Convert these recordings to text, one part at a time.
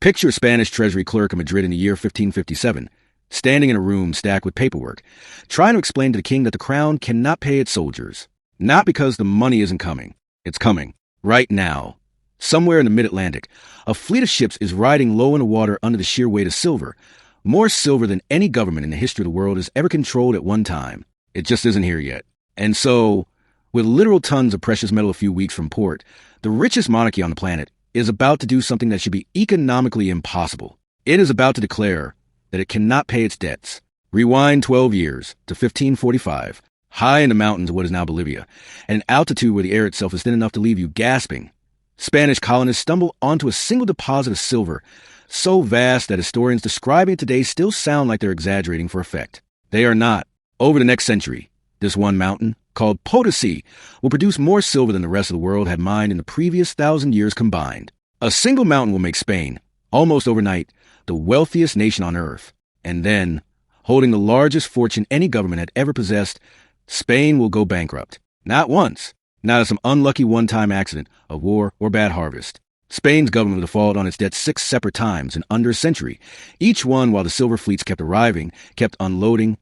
Picture a Spanish treasury clerk in Madrid in the year 1557, standing in a room stacked with paperwork, trying to explain to the king that the crown cannot pay its soldiers. Not because the money isn't coming. It's coming. Right now. Somewhere in the mid-Atlantic, a fleet of ships is riding low in the water under the sheer weight of silver. More silver than any government in the history of the world has ever controlled at one time. It just isn't here yet. And so, with literal tons of precious metal a few weeks from port, the richest monarchy on the planet is about to do something that should be economically impossible. It is about to declare that it cannot pay its debts. Rewind 12 years to 1545, high in the mountains of what is now Bolivia, at an altitude where the air itself is thin enough to leave you gasping. Spanish colonists stumble onto a single deposit of silver, so vast that historians describing it today still sound like they're exaggerating for effect. They are not. Over the next century, this one mountain, called Potosí, will produce more silver than the rest of the world had mined in the previous 1,000 years combined. A single mountain will make Spain, almost overnight, the wealthiest nation on earth. And then, holding the largest fortune any government had ever possessed, Spain will go bankrupt. Not once, not as some unlucky one-time accident, a war, or bad harvest. Spain's government will default on its debt 6 separate times in under a century, each one while the silver fleets kept arriving, kept unloading,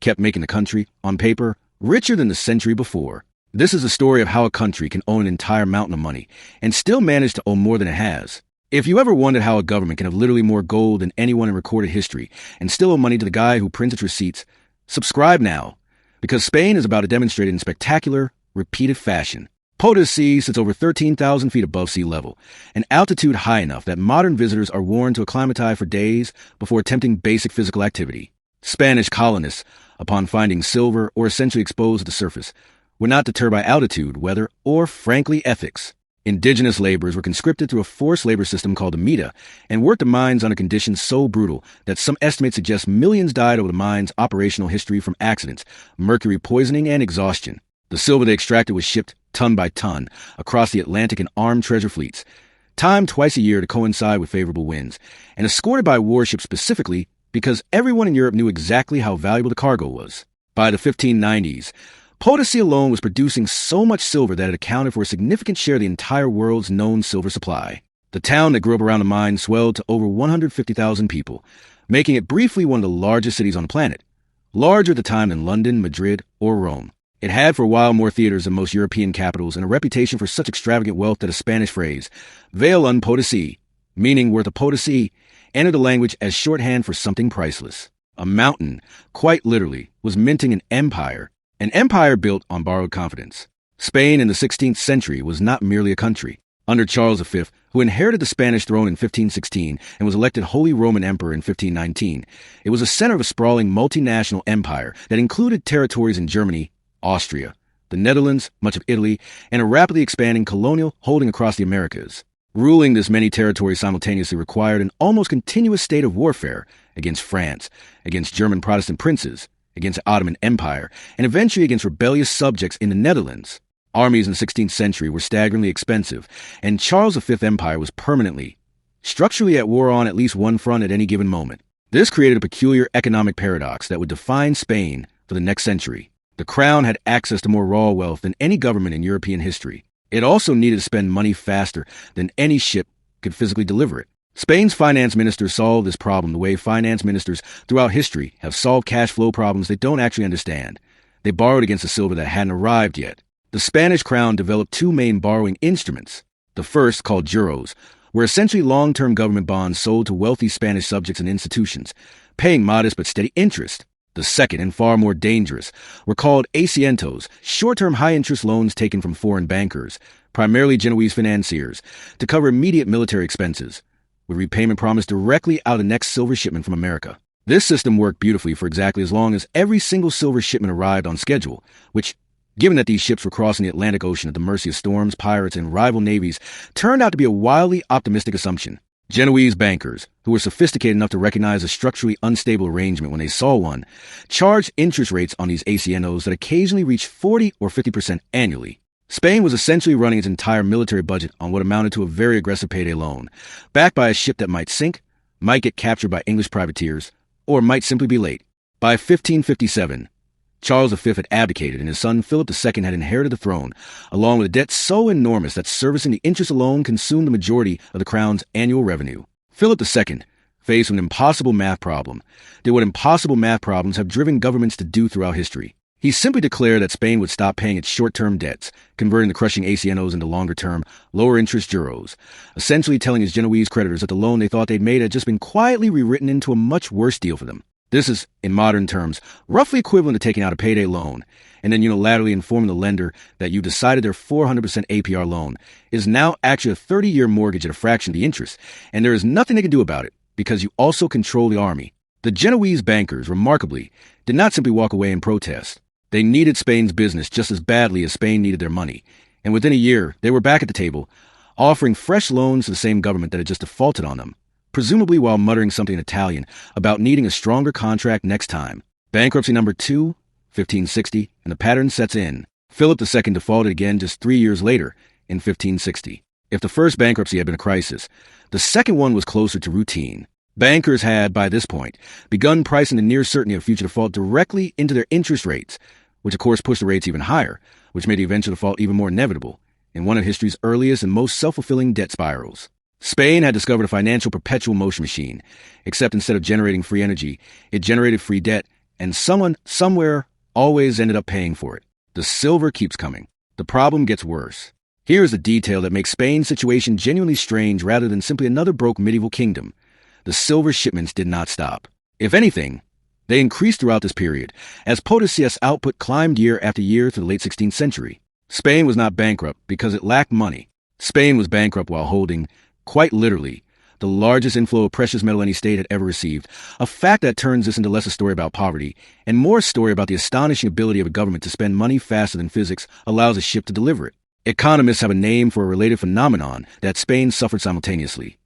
kept making the country, on paper, richer than the century before. This is a story of how a country can own an entire mountain of money and still manage to own more than it has. If you ever wondered how a government can have literally more gold than anyone in recorded history and still owe money to the guy who prints its receipts, subscribe now, because Spain is about to demonstrate it in spectacular, repeated fashion. Potosí sits over 13,000 feet above sea level, an altitude high enough that modern visitors are warned to acclimatize for days before attempting basic physical activity. Spanish colonists, upon finding silver or essentially exposed at the surface, were not deterred by altitude, weather, or, frankly, ethics. Indigenous laborers were conscripted through a forced labor system called Armada and worked the mines under conditions so brutal that some estimates suggest millions died over the mine's operational history from accidents, mercury poisoning, and exhaustion. The silver they extracted was shipped, ton by ton, across the Atlantic in armed treasure fleets, timed twice a year to coincide with favorable winds, and escorted by warships specifically because everyone in Europe knew exactly how valuable the cargo was. By the 1590s, Potosí alone was producing so much silver that it accounted for a significant share of the entire world's known silver supply. The town that grew up around the mine swelled to over 150,000 people, making it briefly one of the largest cities on the planet, larger at the time than London, Madrid, or Rome. It had for a while more theaters than most European capitals and a reputation for such extravagant wealth that a Spanish phrase, "Vale un Potosí," meaning worth a Potosí, entered the language as shorthand for something priceless. A mountain, quite literally, was minting an empire built on borrowed confidence. Spain in the 16th century was not merely a country. Under Charles V, who inherited the Spanish throne in 1516 and was elected Holy Roman Emperor in 1519, it was a center of a sprawling multinational empire that included territories in Germany, Austria, the Netherlands, much of Italy, and a rapidly expanding colonial holding across the Americas. Ruling this many territories simultaneously required an almost continuous state of warfare against France, against German Protestant princes, against the Ottoman Empire, and eventually against rebellious subjects in the Netherlands. Armies in the 16th century were staggeringly expensive, and Charles V Empire was permanently, structurally at war on at least one front at any given moment. This created a peculiar economic paradox that would define Spain for the next century. The crown had access to more raw wealth than any government in European history. It also needed to spend money faster than any ship could physically deliver it. Spain's finance ministers solved this problem the way finance ministers throughout history have solved cash flow problems they don't actually understand. They borrowed against the silver that hadn't arrived yet. The Spanish crown developed 2 main borrowing instruments. The first, called juros, were essentially long-term government bonds sold to wealthy Spanish subjects and institutions, paying modest but steady interest. The second, and far more dangerous, were called asientos, short-term high-interest loans taken from foreign bankers, primarily Genoese financiers, to cover immediate military expenses, with repayment promised directly out of the next silver shipment from America. This system worked beautifully for exactly as long as every single silver shipment arrived on schedule, which, given that these ships were crossing the Atlantic Ocean at the mercy of storms, pirates, and rival navies, turned out to be a wildly optimistic assumption. Genoese bankers, who were sophisticated enough to recognize a structurally unstable arrangement when they saw one, charged interest rates on these asientos that occasionally reached 40 or 50% annually. Spain was essentially running its entire military budget on what amounted to a very aggressive payday loan, backed by a ship that might sink, might get captured by English privateers, or might simply be late. By 1557, Charles V had abdicated and his son Philip II had inherited the throne, along with a debt so enormous that servicing the interest alone consumed the majority of the crown's annual revenue. Philip II, faced with an impossible math problem, did what impossible math problems have driven governments to do throughout history. He simply declared that Spain would stop paying its short-term debts, converting the crushing ACNOs into longer-term, lower-interest euros, essentially telling his Genoese creditors that the loan they thought they'd made had just been quietly rewritten into a much worse deal for them. This is, in modern terms, roughly equivalent to taking out a payday loan, and then unilaterally informing the lender that you decided their 400% APR loan is now actually a 30-year mortgage at a fraction of the interest, and there is nothing they can do about it, because you also control the army. The Genoese bankers, remarkably, did not simply walk away and protest. They needed Spain's business just as badly as Spain needed their money, and within a year, they were back at the table, offering fresh loans to the same government that had just defaulted on them, presumably while muttering something in Italian about needing a stronger contract next time. Bankruptcy number 2, 1560, and the pattern sets in. Philip II defaulted again just 3 years later, in 1560. If the first bankruptcy had been a crisis, the second one was closer to routine. Bankers had, by this point, begun pricing the near certainty of future default directly into their interest rates, which of course pushed the rates even higher, which made the eventual default even more inevitable, in one of history's earliest and most self-fulfilling debt spirals. Spain had discovered a financial perpetual motion machine, except instead of generating free energy, it generated free debt, and someone, somewhere, always ended up paying for it. The silver keeps coming. The problem gets worse. Here is the detail that makes Spain's situation genuinely strange rather than simply another broke medieval kingdom. The silver shipments did not stop. If anything, they increased throughout this period, as Potosi's output climbed year after year through the late 16th century. Spain was not bankrupt because it lacked money. Spain was bankrupt while holding, quite literally, the largest inflow of precious metal any state had ever received, a fact that turns this into less a story about poverty and more a story about the astonishing ability of a government to spend money faster than physics allows a ship to deliver it. Economists have a name for a related phenomenon that Spain suffered simultaneously: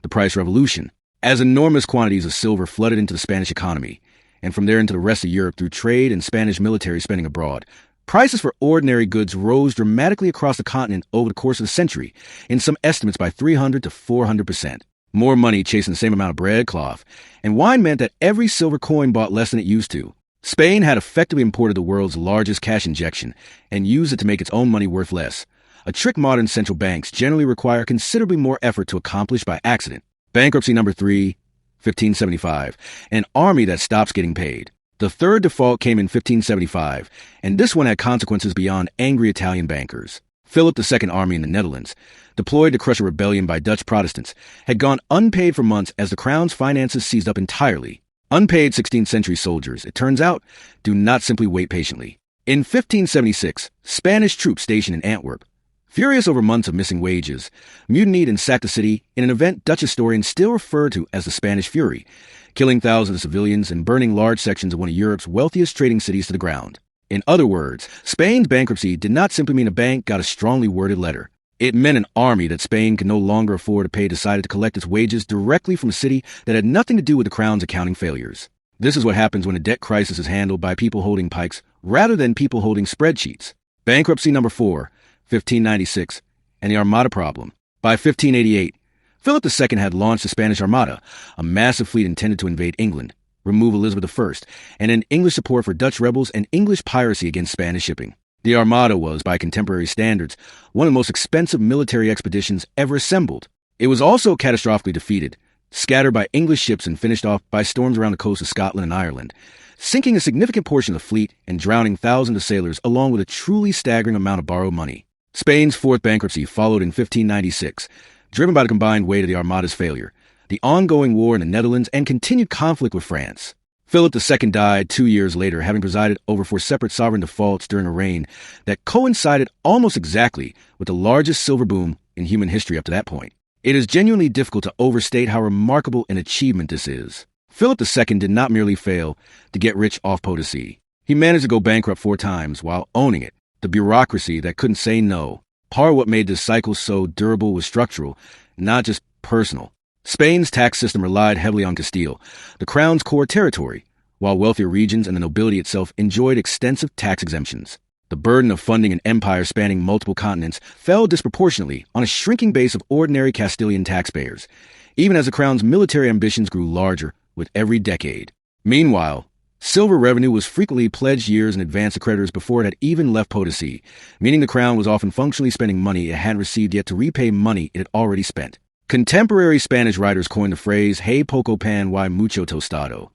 the price revolution. As enormous quantities of silver flooded into the Spanish economy, and from there into the rest of Europe through trade and Spanish military spending abroad, prices for ordinary goods rose dramatically across the continent over the course of the century, in some estimates by 300 to 400%. More money chasing the same amount of bread, cloth, and wine meant that every silver coin bought less than it used to. Spain had effectively imported the world's largest cash injection and used it to make its own money worth less, a trick modern central banks generally require considerably more effort to accomplish by accident. Bankruptcy number 3, 1575, an army that stops getting paid. The third default came in 1575, and this one had consequences beyond angry Italian bankers. Philip II Army in the Netherlands, deployed to crush a rebellion by Dutch Protestants, had gone unpaid for months as the crown's finances seized up entirely. Unpaid 16th century soldiers, it turns out, do not simply wait patiently. In 1576, Spanish troops stationed in Antwerp, furious over months of missing wages, mutinied and sacked the city in an event Dutch historians still refer to as the Spanish Fury, killing thousands of civilians and burning large sections of one of Europe's wealthiest trading cities to the ground. In other words, Spain's bankruptcy did not simply mean a bank got a strongly worded letter. It meant an army that Spain could no longer afford to pay decided to collect its wages directly from a city that had nothing to do with the crown's accounting failures. This is what happens when a debt crisis is handled by people holding pikes rather than people holding spreadsheets. Bankruptcy number 4, 1596, and the Armada problem. By 1588, Philip II had launched the Spanish Armada, a massive fleet intended to invade England, remove Elizabeth I, and end English support for Dutch rebels and English piracy against Spanish shipping. The Armada was, by contemporary standards, one of the most expensive military expeditions ever assembled. It was also catastrophically defeated, scattered by English ships and finished off by storms around the coast of Scotland and Ireland, sinking a significant portion of the fleet and drowning thousands of sailors along with a truly staggering amount of borrowed money. Spain's fourth bankruptcy followed in 1596, driven by the combined weight of the Armada's failure, the ongoing war in the Netherlands, and continued conflict with France. Philip II died 2 years later, having presided over 4 separate sovereign defaults during a reign that coincided almost exactly with the largest silver boom in human history up to that point. It is genuinely difficult to overstate how remarkable an achievement this is. Philip II did not merely fail to get rich off Potosi. He managed to go bankrupt 4 times while owning it. The bureaucracy that couldn't say no. Part of what made this cycle so durable was structural, not just personal. Spain's tax system relied heavily on Castile, the crown's core territory, while wealthier regions and the nobility itself enjoyed extensive tax exemptions. The burden of funding an empire spanning multiple continents fell disproportionately on a shrinking base of ordinary Castilian taxpayers, even as the crown's military ambitions grew larger with every decade. Meanwhile, silver revenue was frequently pledged years in advance to creditors before it had even left Potosi, meaning the crown was often functionally spending money it hadn't received yet to repay money it had already spent. Contemporary Spanish writers coined the phrase, "Hey poco pan y mucho tostado,"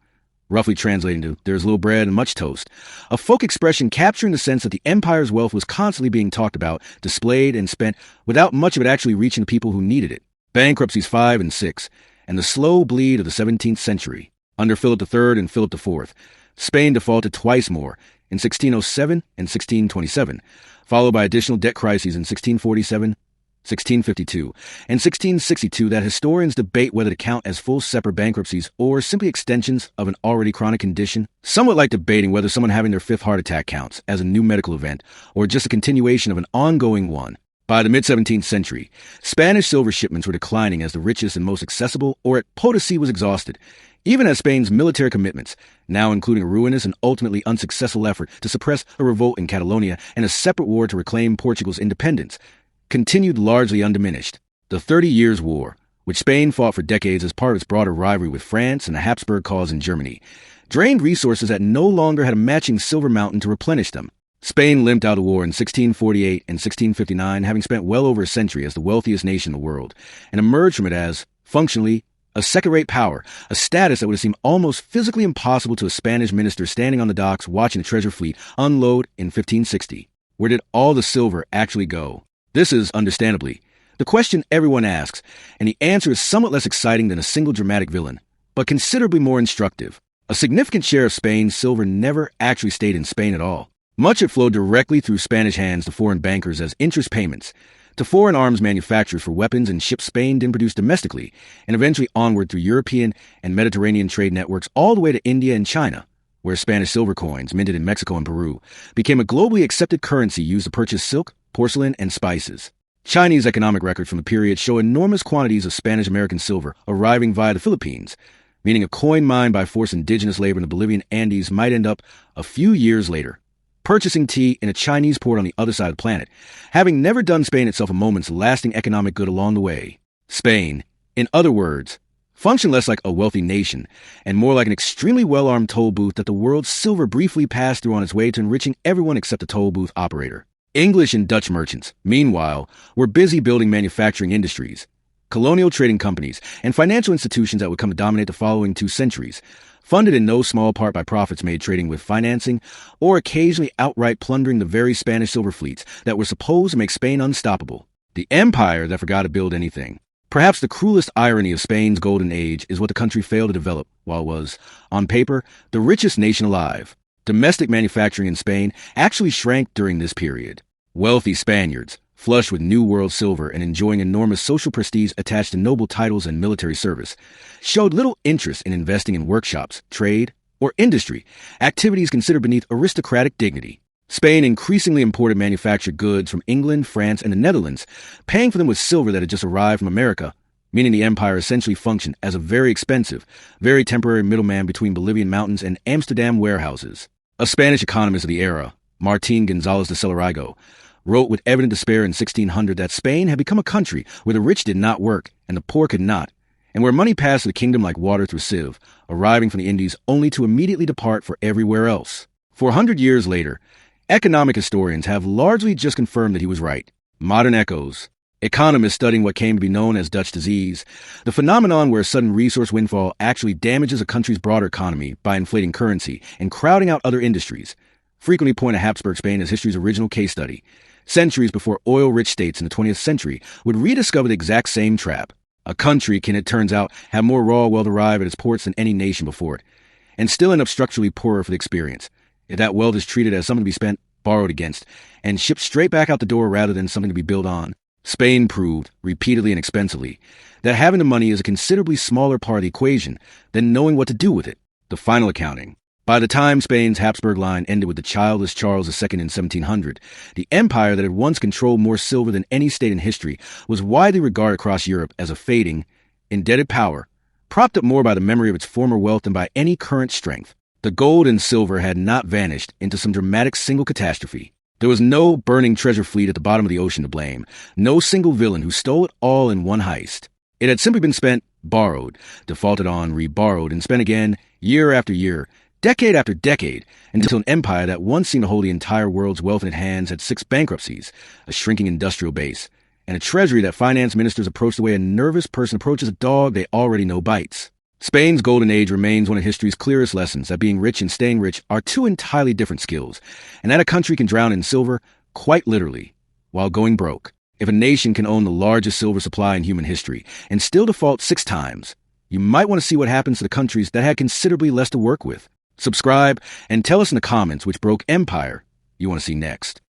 roughly translating to, "there's little bread and much toast," a folk expression capturing the sense that the empire's wealth was constantly being talked about, displayed, and spent without much of it actually reaching the people who needed it. Bankruptcies 5 and 6, and the slow bleed of the 17th century. Under Philip III and Philip IV, Spain defaulted twice more, in 1607 and 1627, followed by additional debt crises in 1647, 1652, and 1662 that historians debate whether to count as full separate bankruptcies or simply extensions of an already chronic condition, somewhat like debating whether someone having their fifth heart attack counts as a new medical event or just a continuation of an ongoing one. By the mid-17th century, Spanish silver shipments were declining as the richest and most accessible or at potency was exhausted, even as Spain's military commitments, now including a ruinous and ultimately unsuccessful effort to suppress a revolt in Catalonia and a separate war to reclaim Portugal's independence, continued largely undiminished. The 30 Years' War, which Spain fought for decades as part of its broader rivalry with France and the Habsburg cause in Germany, drained resources that no longer had a matching silver mountain to replenish them. Spain limped out of war in 1648 and 1659, having spent well over a century as the wealthiest nation in the world, and emerged from it as, functionally, a second-rate power, a status that would have seemed almost physically impossible to a Spanish minister standing on the docks watching the treasure fleet unload in 1560. Where did all the silver actually go? This is, understandably, the question everyone asks, and the answer is somewhat less exciting than a single dramatic villain, but considerably more instructive. A significant share of Spain's silver never actually stayed in Spain at all. Much it flowed directly through Spanish hands to foreign bankers as interest payments, to foreign arms manufacturers for weapons and ships Spain didn't produce domestically, and eventually onward through European and Mediterranean trade networks all the way to India and China, where Spanish silver coins, minted in Mexico and Peru, became a globally accepted currency used to purchase silk, porcelain, and spices. Chinese economic records from the period show enormous quantities of Spanish-American silver arriving via the Philippines, meaning a coin mined by forced indigenous labor in the Bolivian Andes might end up a few years later purchasing tea in a Chinese port on the other side of the planet, having never done Spain itself a moment's lasting economic good along the way. Spain, in other words, functioned less like a wealthy nation and more like an extremely well-armed toll booth that the world's silver briefly passed through on its way to enriching everyone except the toll booth operator. English and Dutch merchants, meanwhile, were busy building manufacturing industries, colonial trading companies, and financial institutions that would come to dominate the following 2 centuries, funded in no small part by profits made trading with financing or occasionally outright plundering the very Spanish silver fleets that were supposed to make Spain unstoppable. The empire that forgot to build anything. Perhaps the cruelest irony of Spain's golden age is what the country failed to develop while it was, on paper, the richest nation alive. Domestic manufacturing in Spain actually shrank during this period. Wealthy Spaniards, flush with New World silver and enjoying enormous social prestige attached to noble titles and military service, showed little interest in investing in workshops, trade, or industry, activities considered beneath aristocratic dignity. Spain increasingly imported manufactured goods from England, France, and the Netherlands, paying for them with silver that had just arrived from America, meaning the empire essentially functioned as a very expensive, very temporary middleman between Bolivian mountains and Amsterdam warehouses. A Spanish economist of the era, Martín González de Celarigo, wrote with evident despair in 1600 that Spain had become a country where the rich did not work and the poor could not, and where money passed to the kingdom like water through a sieve, arriving from the Indies only to immediately depart for everywhere else. 400 years later, economic historians have largely just confirmed that he was right. Modern echoes. Economists studying what came to be known as Dutch disease, the phenomenon where a sudden resource windfall actually damages a country's broader economy by inflating currency and crowding out other industries, frequently point to Habsburg Spain as history's original case study. Centuries before oil-rich states in the 20th century would rediscover the exact same trap. A country can, it turns out, have more raw wealth arrive at its ports than any nation before it, and still end up structurally poorer for the experience, if that wealth is treated as something to be spent, borrowed against, and shipped straight back out the door rather than something to be built on. Spain proved, repeatedly and expensively, that having the money is a considerably smaller part of the equation than knowing what to do with it. The final accounting. By the time Spain's Habsburg line ended with the childless Charles II in 1700, the empire that had once controlled more silver than any state in history was widely regarded across Europe as a fading, indebted power, propped up more by the memory of its former wealth than by any current strength. The gold and silver had not vanished into some dramatic single catastrophe. There was no burning treasure fleet at the bottom of the ocean to blame, no single villain who stole it all in one heist. It had simply been spent, borrowed, defaulted on, reborrowed, and spent again, year after year, decade after decade, until an empire that once seemed to hold the entire world's wealth in its hands had 6 bankruptcies, a shrinking industrial base, and a treasury that finance ministers approach the way a nervous person approaches a dog they already know bites. Spain's golden age remains one of history's clearest lessons that being rich and staying rich are two entirely different skills, and that a country can drown in silver, quite literally, while going broke. If a nation can own the largest silver supply in human history and still default 6 times, you might want to see what happens to the countries that had considerably less to work with. Subscribe and tell us in the comments which broke empire you want to see next.